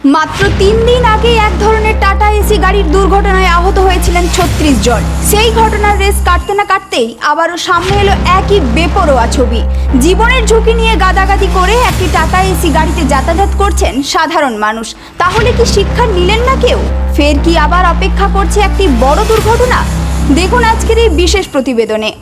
মাত্র 3 দিন আগে এক ধরনের টাটা এসি গাড়ির দুর্ঘটনায় আহত হয়েছিলেন 36 জন। সেই ঘটনার রেস কাটতে না কাটতেই আবারও সামনে এলো একই বেপরোয়া ছবি। জীবনের ঝুঁকি নিয়ে গাদাগাদি করে একটি টাটা এসি গাড়িতে যাতায়াত করছেন সাধারণ মানুষ। তাহলে কি শিক্ষা নিলেন না কেউ? ফের কি আবার অপেক্ষা করছে একটি বড় দুর্ঘটনা? দেখুন আজকের এই বিশেষ প্রতিবেদনে।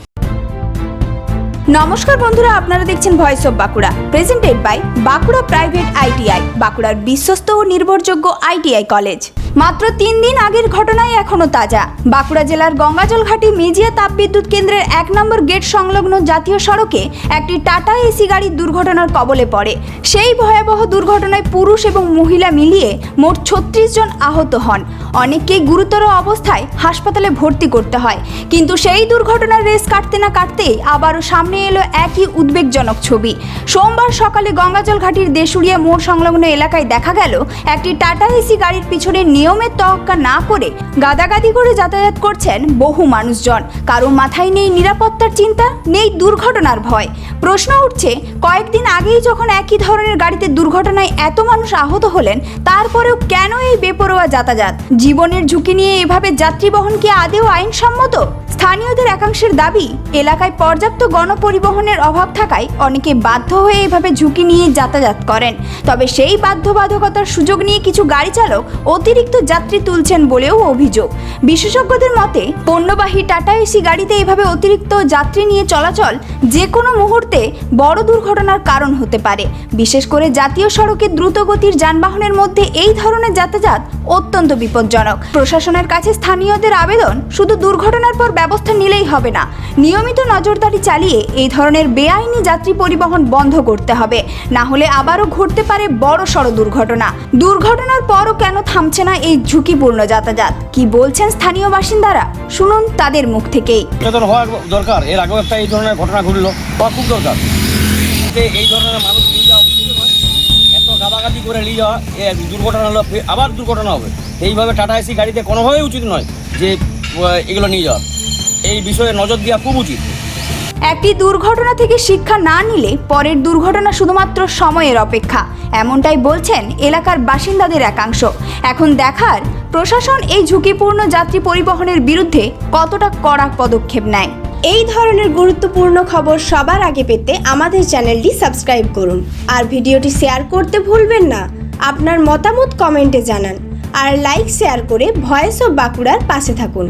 নমস্কার বন্ধুরা, আপনারা দেখছেন voice of Bankura, presented by Bankura private ITI, বাঁকুড়ার বিশ্বস্ত ও নির্ভরযোগ্য আইটিআই কলেজ। মাত্র 3 দিন আগের ঘটনায় এখনো তাজা। বাঁকুড়া জেলার গঙ্গাজল ঘাটি মেজিয়া তাপবিদ্যুৎ কেন্দ্রের 1 নম্বর গেট সংলগ্ন জাতীয় সড়কে একটি টাটা এসি গাড়ির দুর্ঘটনার কবলে পড়ে। সেই ভয়াবহ দুর্ঘটনায় পুরুষ এবং মহিলা মিলিয়ে মোট 36 জন আহত হন। অনেককেই গুরুতর অবস্থায় হাসপাতালে ভর্তি করতে হয়। কিন্তু সেই দুর্ঘটনার রেস কাটতে না কাটতেই আবারও সামনে এলো একই উদ্বেগজনক ছবি। সোমবার সকালে গঙ্গাজল ঘাটির দেশুরিয়া মোড় সংলগ্ন এলাকায় দেখা গেল একটি টাটা এসি গাড়ির পিছনে নিয়মের তোয়াক্কা না করে গাদাগাদি করে যাতায়াত করছেন বহু মানুষজন। কারো মাথায় নেই নিরাপত্তার চিন্তা, নেই দুর্ঘটনার ভয়। প্রশ্ন উঠছে, কয়েকদিন আগেই যখন একই ধরনের গাড়িতে দুর্ঘটনায় এত মানুষ আহত হলেন, তারপরেও কেন এই বেপরোয়া যাতায়াত? জীবনের ঝুঁকি নিয়ে এভাবে যাত্রী বহন কি আদৌ আইনসম্মত? স্থানীয়দের একাংশের দাবি, এলাকায় পর্যাপ্ত গণপরিবহনের অভাব থাকায় অনেকে বাধ্য হয়ে এভাবে ঝুঁকি নিয়ে যাতায়াত করেন। তবে সেই বাধ্যবাধকতার সুযোগ নিয়ে কিছু গাড়ি চালক অতিরিক্ত যাত্রী তুলছেন বলেও অভিযোগ। বিশেষজ্ঞদের মতে, পণ্যবাহী টাটা এসি গাড়িতে এভাবে অতিরিক্ত যাত্রী নিয়ে চলাচল যে কোনো মুহূর্তে বড় দুর্ঘটনার কারণ হতে পারে। বিশেষ করে জাতীয় সড়কে দ্রুতগতির যানবাহনের মধ্যে এই ধরনের যাতায়াত অত্যন্ত বিপজ্জনক। প্রশাসনের কাছে স্থানীয়দের আবেদন, শুধু দুর্ঘটনার পর ব্যবস্থা নিলেই হবে না, নিয়মিত নজরদারি চালিয়ে এই ধরনের বেআইনি যাত্রী পরিবহন বন্ধ করতে হবে। না হলে আবারও ঘটতে পারে বড় সড় দুর্ঘটনা। দুর্ঘটনার পরও কেন থামছে না এই ঝুঁকিপূর্ণ যাতায়াত? কি বলছেন স্থানীয় বাসিন্দারা, শুনুন তাদের মুখ থেকেই। সচেতন হওয়া দরকার। এর আগেও একটা এই ধরনের ঘটনা ঘটলো, হওয়া খুব দরকার। এই ধরনের মানুষ নিয়ে যাওয়া উচিত নয়। এত গাদাগাদি করে নিয়ে যাওয়া, দুর্ঘটনা হলো, আবার দুর্ঘটনা হবে। এইভাবে টাটা এসি গাড়িতে কোনোভাবেই উচিত নয় যে এগুলো নিয়ে যাওয়া। এই বিষয়ে নজর দেওয়া খুব উচিত। একটি দুর্ঘটনা থেকে শিক্ষা না নিলে পরের দুর্ঘটনা শুধুমাত্র সময়ের অপেক্ষা, এমনটাই বলছেন এলাকার বাসিন্দাদের একাংশ। এখন দেখার, প্রশাসন এই ঝুঁকিপূর্ণ যাত্রী পরিবহনের বিরুদ্ধে কতটা কড়া পদক্ষেপ নেয়। এই ধরনের গুরুত্বপূর্ণ খবর সবার আগে পেতে আমাদের চ্যানেলটি সাবস্ক্রাইব করুন আর ভিডিওটি শেয়ার করতে ভুলবেন না। আপনার মতামত কমেন্টে জানান আর লাইক শেয়ার করে ভয়েস অফ বাঁকুড়ার পাশে থাকুন।